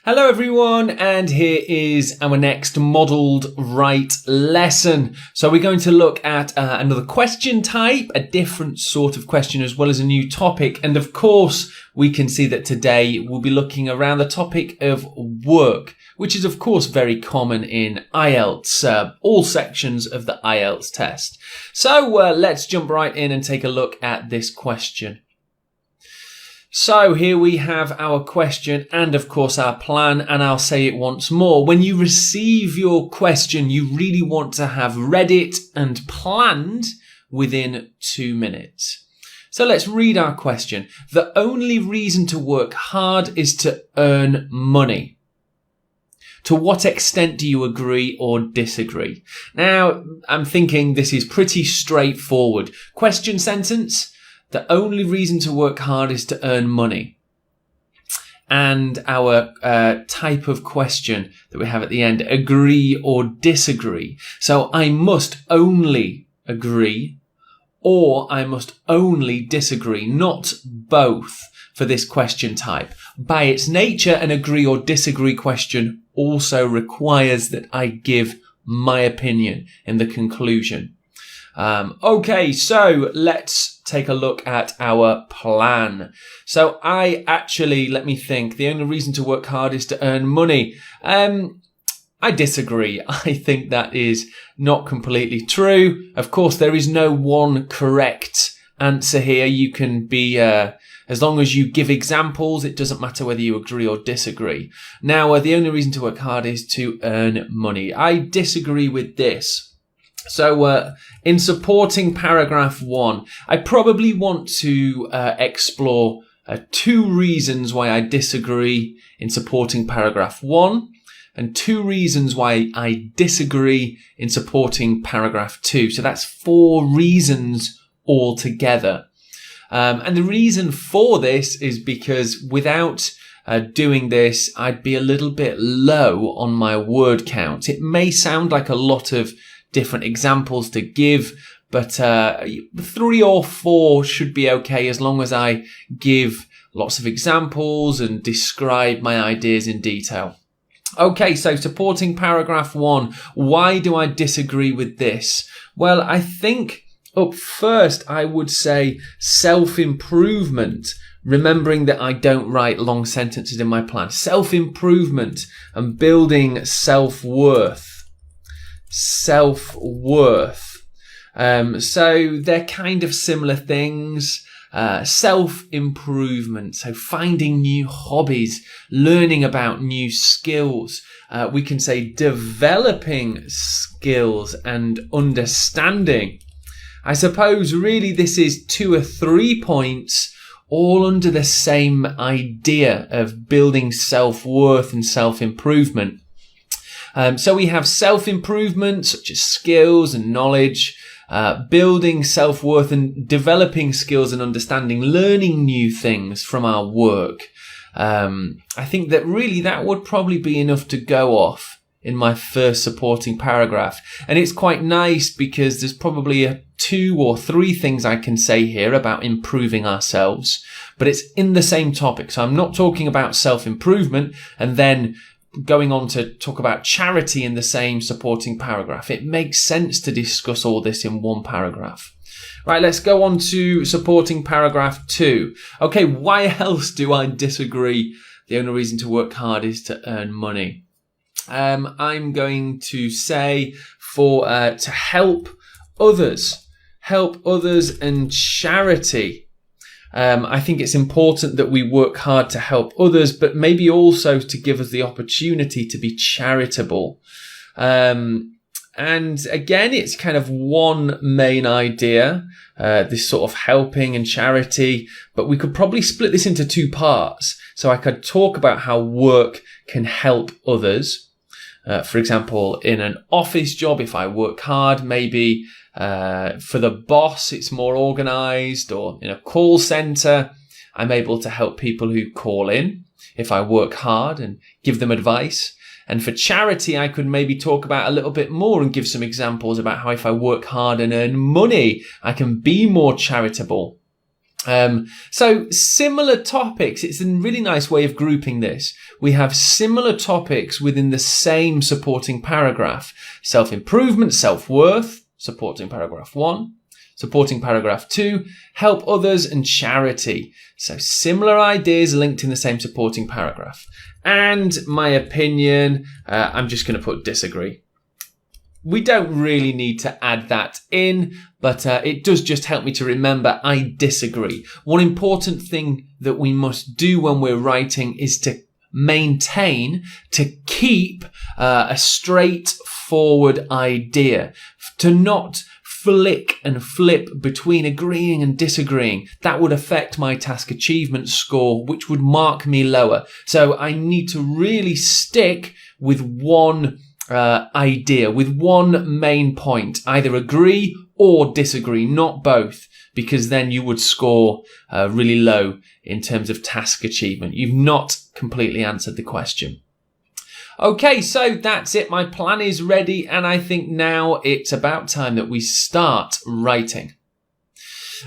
Hello everyone, and here is our next modelled right lesson. So we're going to look at another question type, a different sort of question, as well as a new topic. And of course, we can see that today we'll be looking around the topic of work, which is of course very common in IELTS, all sections of the IELTS test. So let's jump right in and take a look at this question. So here we have our question and of course our plan, and I'll say it once more. When you receive your question, you really want to have read it and planned within 2 minutes. So let's read our question. The only reason to work hard is to earn money. To what extent do you agree or disagree? Now, I'm thinking this is pretty straightforward. Question sentence. The only reason to work hard is to earn money. And our type of question that we have at the end, agree or disagree. So I must only agree or I must only disagree, not both for this question type. By its nature, an agree or disagree question also requires that I give my opinion in the conclusion. Okay, so let's take a look at our plan. So let me think. The only reason to work hard is to earn money. I disagree. I think that is not completely true. Of course, there is no one correct answer here. You can be, as long as you give examples, it doesn't matter whether you agree or disagree. Now, the only reason to work hard is to earn money. I disagree with this. So, in supporting paragraph 1, I probably want to explore 2 reasons why I disagree in supporting paragraph 1 and 2 reasons why I disagree in supporting paragraph 2. So that's 4 reasons altogether. And the reason for this is because without doing this, I'd be a little bit low on my word count. It may sound like a lot of different examples to give, but 3 or 4 should be okay as long as I give lots of examples and describe my ideas in detail. Okay, so supporting paragraph 1, why do I disagree with this? Well, I think up first I would say self-improvement, remembering that I don't write long sentences in my plan. Self-improvement and building self-worth. Self-worth. So they're kind of similar things. Self-improvement. So finding new hobbies, learning about new skills. We can say developing skills and understanding. I suppose really this is 2 or 3 points all under the same idea of building self-worth and self-improvement. So we have self-improvement, such as skills and knowledge, building self-worth and developing skills and understanding, learning new things from our work. I think that really that would probably be enough to go off in my first supporting paragraph. And it's quite nice because there's probably 2 or 3 things I can say here about improving ourselves, but it's in the same topic. So I'm not talking about self-improvement and then going on to talk about charity in the same supporting paragraph. It makes sense to discuss all this in one paragraph. Right, let's go on to supporting paragraph 2. Okay, why else do I disagree? The only reason to work hard is to earn money. I'm going to say to help others and charity. I think it's important that we work hard to help others, but maybe also to give us the opportunity to be charitable. And again, it's kind of one main idea, this sort of helping and charity, but we could probably split this into 2 parts. So I could talk about how work can help others. For example, in an office job, if I work hard, maybe for the boss, it's more organized, or in a call center, I'm able to help people who call in if I work hard and give them advice. And for charity, I could maybe talk about a little bit more and give some examples about how if I work hard and earn money, I can be more charitable. So similar topics, it's a really nice way of grouping this. We have similar topics within the same supporting paragraph. Self-improvement, self-worth, supporting paragraph 1. Supporting paragraph 2, help others and charity. So similar ideas linked in the same supporting paragraph. And my opinion, I'm just going to put disagree. We don't really need to add that in, but it does just help me to remember I disagree. One important thing that we must do when we're writing is to maintain, to keep a straightforward idea, to not flick and flip between agreeing and disagreeing. That would affect my task achievement score, which would mark me lower. So I need to really stick with one idea, with one main point. Either agree or disagree, not both, because then you would score really low in terms of task achievement. You've not completely answered the question. Okay, so that's it. My plan is ready, and I think now it's about time that we start writing.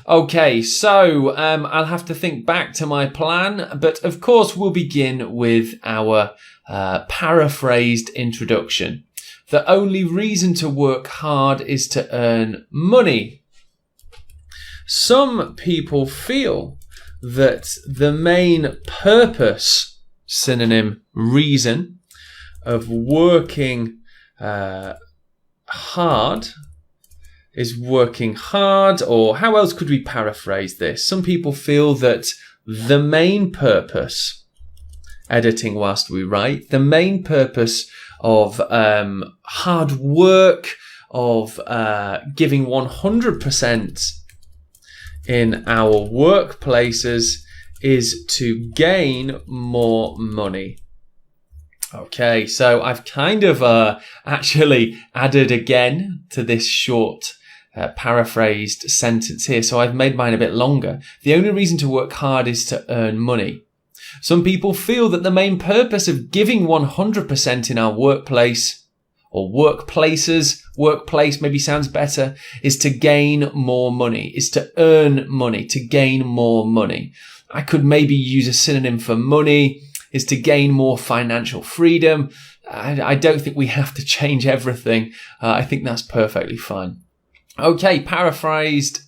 Okay, so I'll have to think back to my plan, but of course we'll begin with our paraphrased introduction. The only reason to work hard is to earn money. Some people feel that the main purpose, synonym reason, of working hard is working hard, or how else could we paraphrase this? Some people feel that the main purpose, editing whilst we write, the main purpose of hard work, of giving 100% in our workplaces is to gain more money. Okay, so I've kind of actually added again to this short paraphrased sentence here. So I've made mine a bit longer. The only reason to work hard is to earn money. Some people feel that the main purpose of giving 100% in our workplace or workplaces, workplace maybe sounds better, is to gain more money, is to earn money, to gain more money. I could maybe use a synonym for money, is to gain more financial freedom. I don't think we have to change everything. I think that's perfectly fine. Okay, paraphrased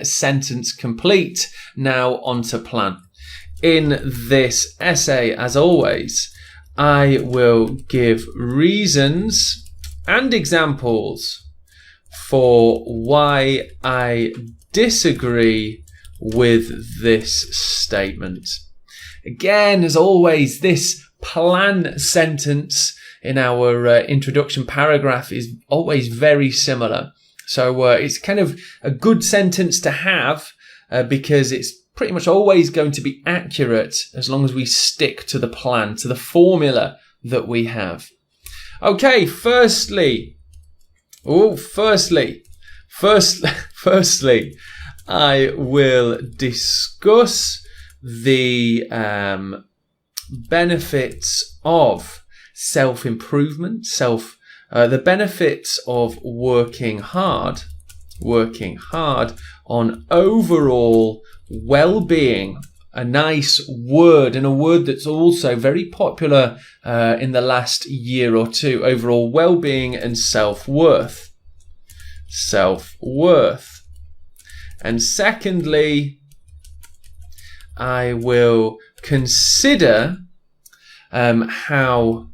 sentence complete. Now on to plan. In this essay, as always, I will give reasons and examples for why I disagree with this statement. Again, as always, this plan sentence in our introduction paragraph is always very similar. So it's kind of a good sentence to have because it's pretty much always going to be accurate as long as we stick to the plan, to the formula that we have. Okay, firstly, I will discuss the benefits of self-improvement, the benefits of working hard on overall well-being, a nice word, and a word that's also very popular in the last year or two, overall well-being and self-worth. And secondly, I will consider how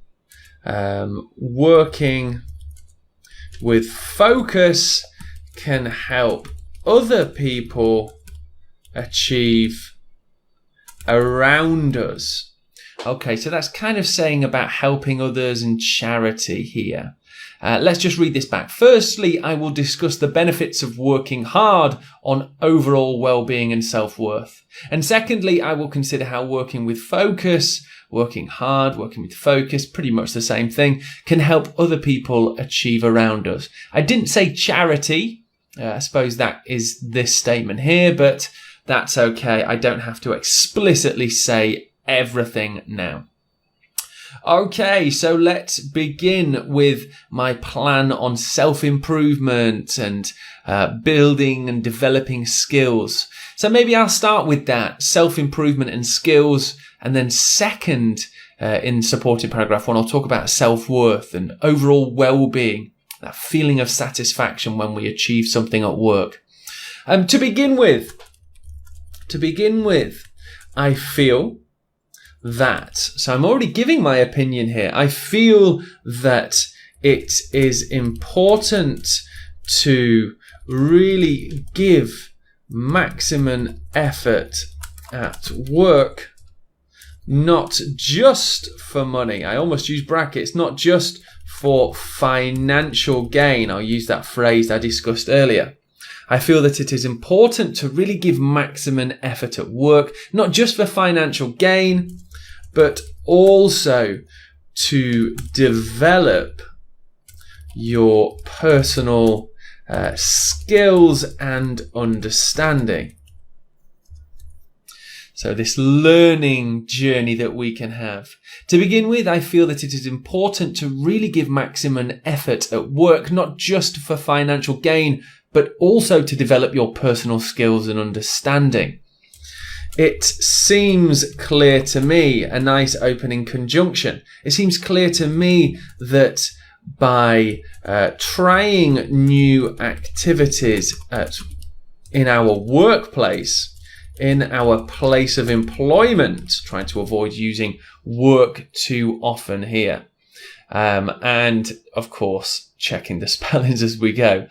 working with focus can help other people achieve around us. Okay, so that's kind of saying about helping others and charity here. Let's just read this back. Firstly, I will discuss the benefits of working hard on overall well-being and self-worth. And secondly, I will consider how working with focus, working hard, working with focus, pretty much the same thing, can help other people achieve around us. I didn't say charity. I suppose that is this statement here, but that's okay. I don't have to explicitly say everything now. Okay, so let's begin with my plan on self-improvement and building and developing skills. So maybe I'll start with that, self-improvement and skills, and then second, in supporting paragraph 1, I'll talk about self-worth and overall well-being, that feeling of satisfaction when we achieve something at work. To begin with, I feel that, so I'm already giving my opinion here, I feel that it is important to really give maximum effort at work, not just for money. I almost use brackets, not just for financial gain. I'll use that phrase I discussed earlier. I feel that it is important to really give maximum effort at work, not just for financial gain, but also to develop your personal skills and understanding. So this learning journey that we can have. To begin with, I feel that it is important to really give maximum effort at work, not just for financial gain, but also to develop your personal skills and understanding. It seems clear to me, a nice opening conjunction. It seems clear to me that by trying new activities in our workplace, in our place of employment, trying to avoid using work too often here, and of course checking the spellings as we go.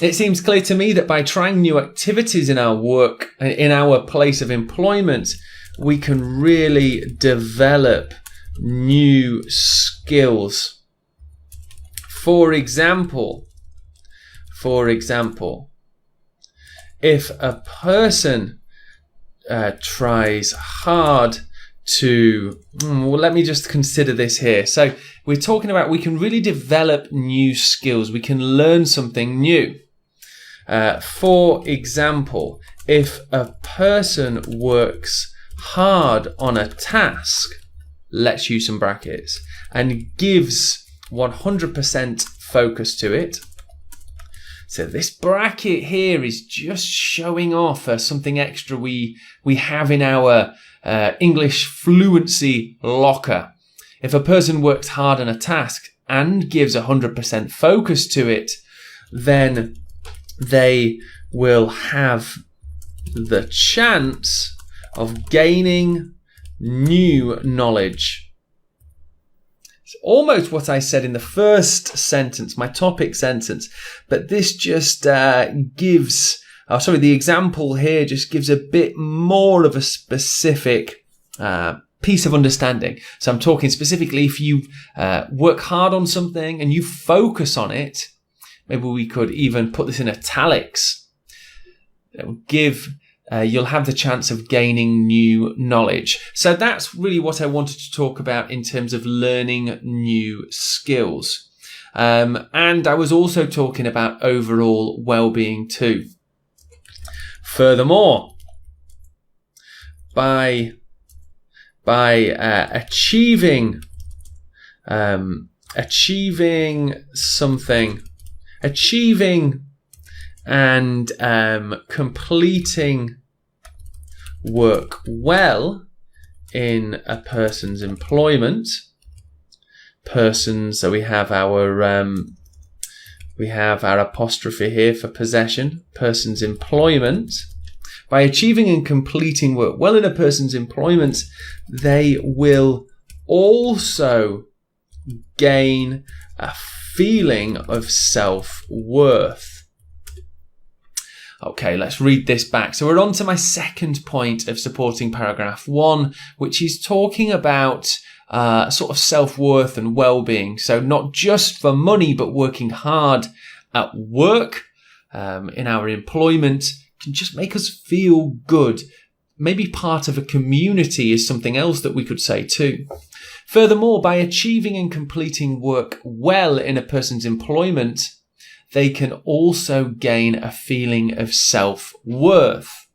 It seems clear to me that by trying new activities in our work, in our place of employment, we can really develop new skills. For example, if a person tries hard to, well, let me just consider this here. So we're talking about we can really develop new skills. We can learn something new. For example, if a person works hard on a task, let's use some brackets, and gives 100% focus to it. So this bracket here is just showing off something extra we have in our English fluency locker. If a person works hard on a task and gives 100% focus to it, then they will have the chance of gaining new knowledge. It's almost what I said in the first sentence, my topic sentence, but this just gives, the example here just gives a bit more of a specific piece of understanding. So I'm talking specifically if you work hard on something and you focus on it, maybe we could even put this in italics. It will give, you'll have the chance of gaining new knowledge. So that's really what I wanted to talk about in terms of learning new skills. And I was also talking about overall well-being too. Furthermore, by achieving and completing work well in a person's employment. So we have our apostrophe here for possession, person's employment. By achieving and completing work well in a person's employment, they will also gain a feeling of self-worth. Okay, let's read this back. So we're on to my second point of supporting paragraph 1, which is talking about sort of self-worth and well-being. So not just for money, but working hard at work, in our employment, can just make us feel good. Maybe part of a community is something else that we could say too. Furthermore, by achieving and completing work well in a person's employment, they can also gain a feeling of self-worth.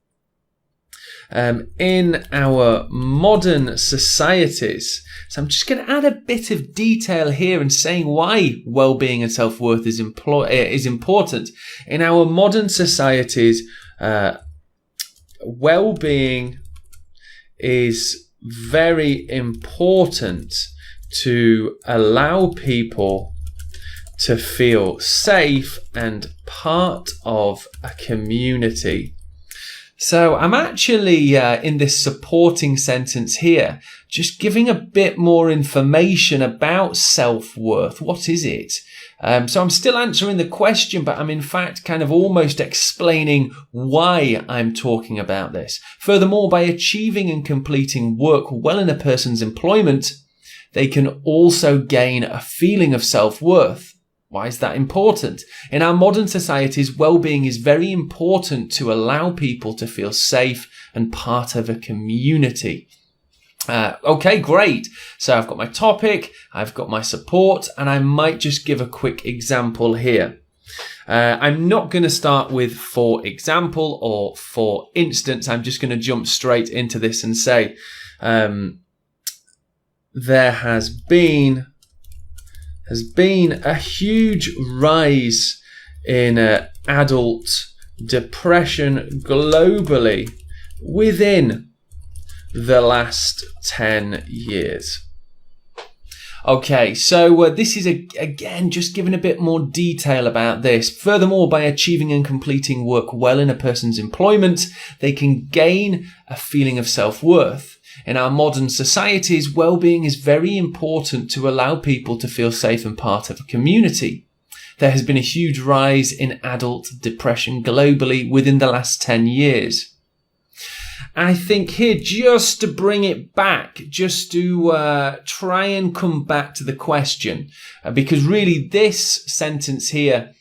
in our modern societies. So I'm just going to add a bit of detail here and saying why well-being and self-worth is important. In our modern societies, well-being is very important to allow people to feel safe and part of a community. So I'm actually, in this supporting sentence here, just giving a bit more information about self-worth. What is it? So I'm still answering the question, but I'm in fact kind of almost explaining why I'm talking about this. Furthermore, by achieving and completing work well in a person's employment, they can also gain a feeling of self-worth. Why is that important? In our modern societies, well-being is very important to allow people to feel safe and part of a community. Okay, great. So I've got my topic, I've got my support, and I might just give a quick example here. I'm not going to start with for example or for instance. I'm just going to jump straight into this and say, there has been a huge rise in adult depression globally within the last 10 years. Okay, so this is again just giving a bit more detail about this. Furthermore, by achieving and completing work well in a person's employment, they can gain a feeling of self-worth. In our modern societies, well-being is very important to allow people to feel safe and part of a community. There has been a huge rise in adult depression globally within the last 10 years. I think here, just to bring it back, just to try and come back to the question, because really this sentence here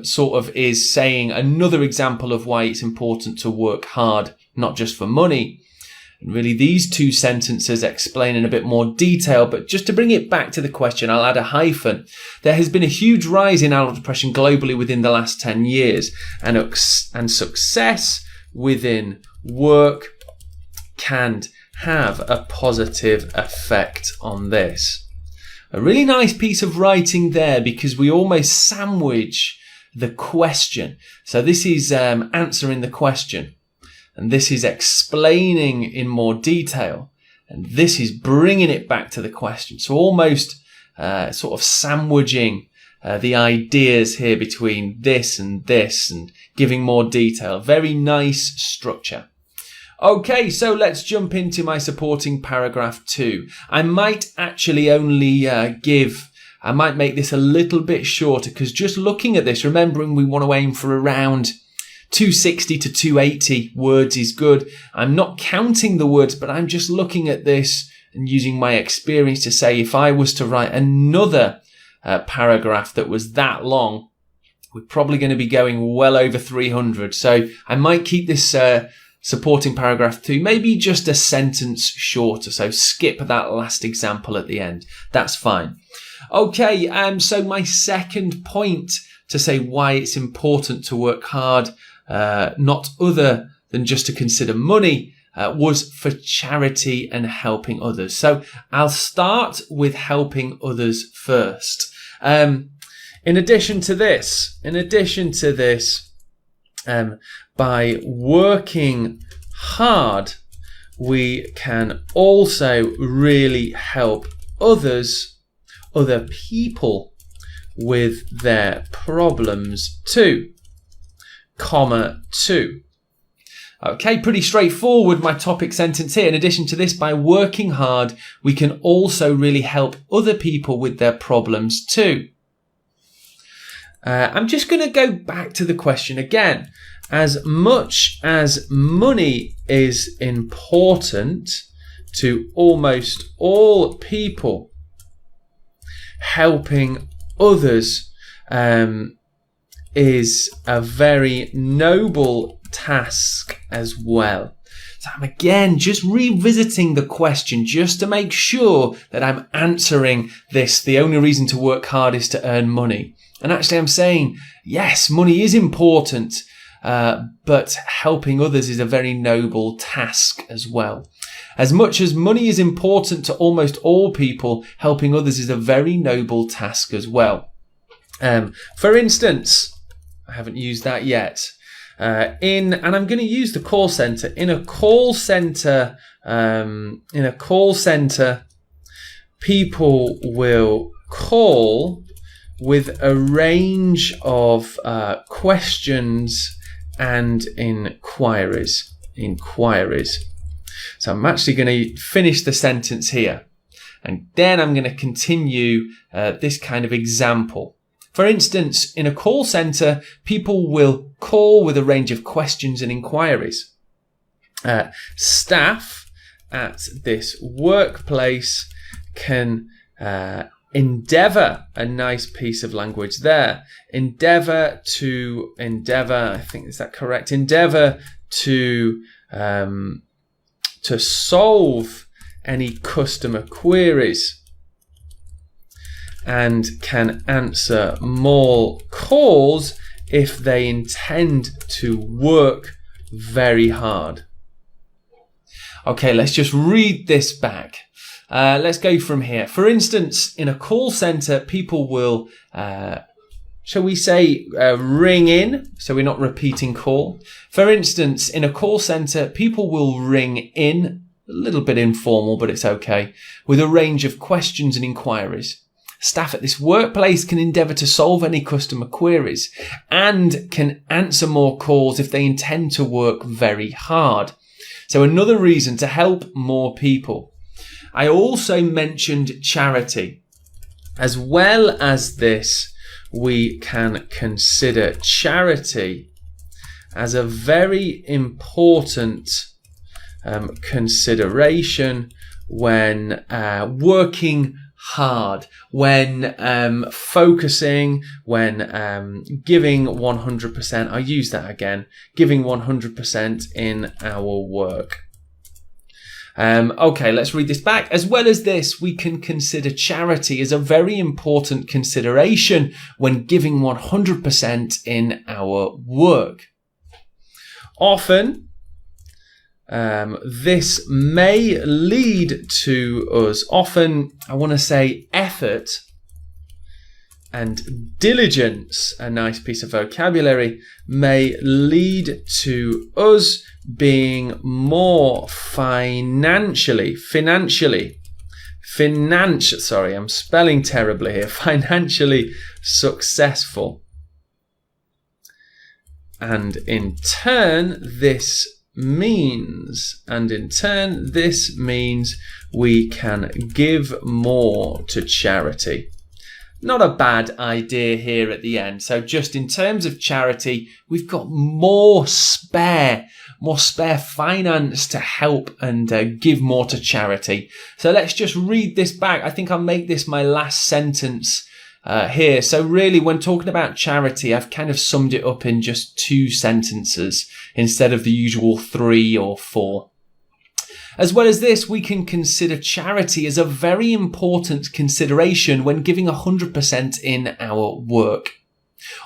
sort of is saying another example of why it's important to work hard, not just for money. And really, these two sentences explain in a bit more detail, but just to bring it back to the question, I'll add a hyphen. There has been a huge rise in adult depression globally within the last 10 years, and success within work can have a positive effect on this. A really nice piece of writing there, because we almost sandwich the question. So this is answering the question. And this is explaining in more detail. And this is bringing it back to the question. So almost sort of sandwiching the ideas here between this and giving more detail. Very nice structure. Okay, so let's jump into my supporting paragraph 2. I might actually only I might make this a little bit shorter, because just looking at this, remembering we want to aim for around 260 to 280 words is good. I'm not counting the words, but I'm just looking at this and using my experience to say, if I was to write another paragraph that was that long, we're probably going to be going well over 300. So I might keep this supporting paragraph 2, maybe just a sentence shorter. So skip that last example at the end. That's fine. Okay, so my second point to say why it's important to work hard, not other than just to consider money, was for charity and helping others. So I'll start with helping others first. In addition to this, by working hard, we can also really help other people with their problems too. Comma 2. Okay, pretty straightforward, my topic sentence here. In addition to this, by working hard, we can also really help other people with their problems too. I'm just going to go back to the question again. As much as money is important to almost all people, helping others is a very noble task as well. So I'm again just revisiting the question just to make sure that I'm answering this. The only reason to work hard is to earn money. And actually I'm saying, yes, money is important, but helping others is a very noble task as well. As much as money is important to almost all people, helping others is a very noble task as well. For instance, I haven't used that yet. And I'm going to use the call center. In a call center, people will call with a range of questions and inquiries. So I'm actually going to finish the sentence here, and then I'm going to continue this kind of example. For instance, in a call center, people will call with a range of questions and inquiries. Staff at this workplace can endeavour, a nice piece of language there. Endeavour, I think, is that correct? Endeavour to solve any customer queries, and can answer more calls if they intend to work very hard. Okay, let's just read this back. Let's go from here. For instance, in a call center, people will, shall we say, ring in, so we're not repeating call. For instance, in a call center, people will ring in, a little bit informal, but it's okay, with a range of questions and inquiries. Staff at this workplace can endeavour to solve any customer queries and can answer more calls if they intend to work very hard. So another reason to help more people. I also mentioned charity. As well as this, we can consider charity as a very important consideration when working hard, when focusing, when giving 100%. I use that again, giving 100% in our work. Okay, let's read this back. As well as this, we can consider charity as a very important consideration when giving 100% in our work. Often, this may lead to us, often, I want to say effort and diligence, a nice piece of vocabulary, may lead to us being more financially, I'm spelling terribly here, financially successful. And in turn, this means we can give more to charity. Not a bad idea here at the end. So just in terms of charity, we've got more spare finance to help and give more to charity. So let's just read this back. I think I'll make this my last sentence here. So really, when talking about charity, I've kind of summed it up in just 2 sentences instead of the usual 3 or 4. As well as this, we can consider charity as a very important consideration when giving 100% in our work.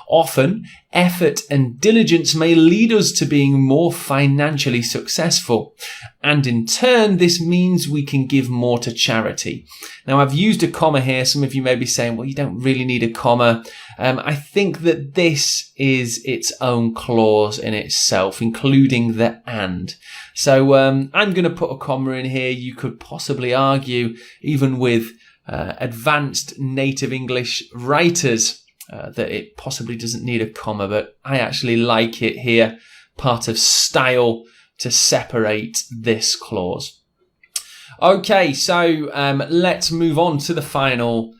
Often, effort and diligence may lead us to being more financially successful. And in turn, this means we can give more to charity. Now, I've used a comma here. Some of you may be saying, well, you don't really need a comma. I think that this is its own clause in itself, including the and. So I'm going to put a comma in here. You could possibly argue, even with advanced native English writers, that it possibly doesn't need a comma, but I actually like it here, part of style, to separate this clause. Okay, so let's move on to the final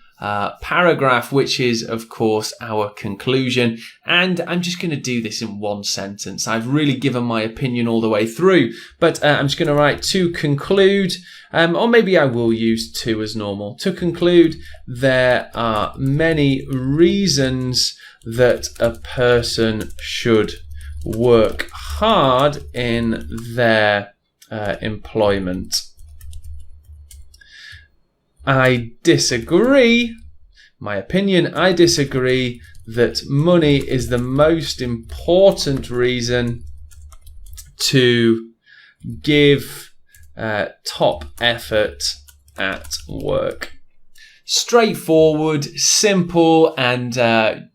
paragraph, which is, of course, our conclusion. And I'm just going to do this in 1 sentence. I've really given my opinion all the way through, but I'm just going to write to conclude, or maybe I will use to as normal. To conclude, there are many reasons that a person should work hard in their employment. I disagree. My opinion, I disagree that money is the most important reason to give top effort at work. Straightforward, simple, and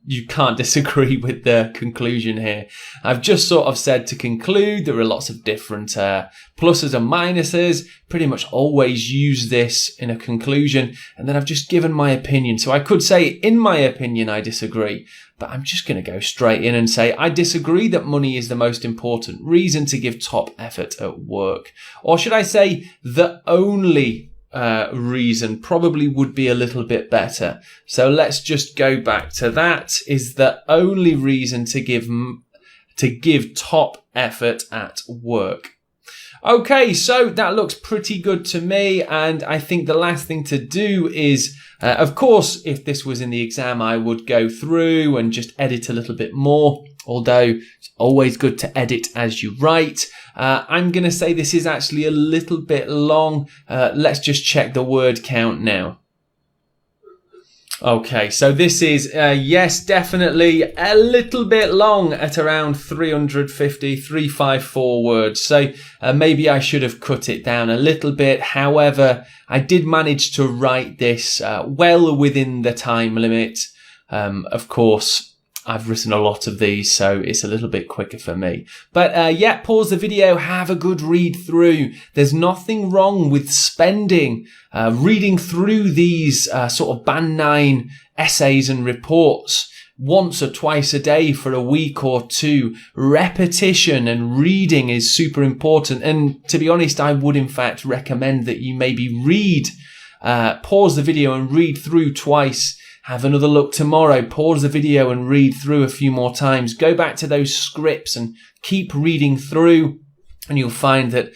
you can't disagree with the conclusion here. I've just sort of said to conclude there are lots of different pluses and minuses. Pretty much always use this in a conclusion, and then I've just given my opinion. So I could say, in my opinion, I disagree, but I'm just going to go straight in and say I disagree that money is the most important reason to give top effort at work. Or should I say the only reason probably would be a little bit better. So let's just go back to that. Is the only reason to give top effort at work. Okay, so that looks pretty good to me, and I think the last thing to do is, of course, if this was in the exam, I would go through and just edit a little bit more, although it's always good to edit as you write. I'm going to say this is actually a little bit long. Let's just check the word count now. Okay, so this is, yes, definitely a little bit long at around 354 words. So maybe I should have cut it down a little bit. However, I did manage to write this well within the time limit. Of course, I've written a lot of these, so it's a little bit quicker for me. But yeah, pause the video, have a good read through. There's nothing wrong with spending, reading through these sort of Band 9 essays and reports once or twice a day for a week or two. Repetition and reading is super important. And to be honest, I would in fact recommend that you maybe pause the video and read through twice. Have another look tomorrow, pause the video and read through a few more times. Go back to those scripts and keep reading through, and you'll find that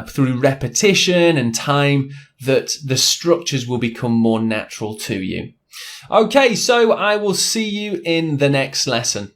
through repetition and time that the structures will become more natural to you. Okay, so I will see you in the next lesson.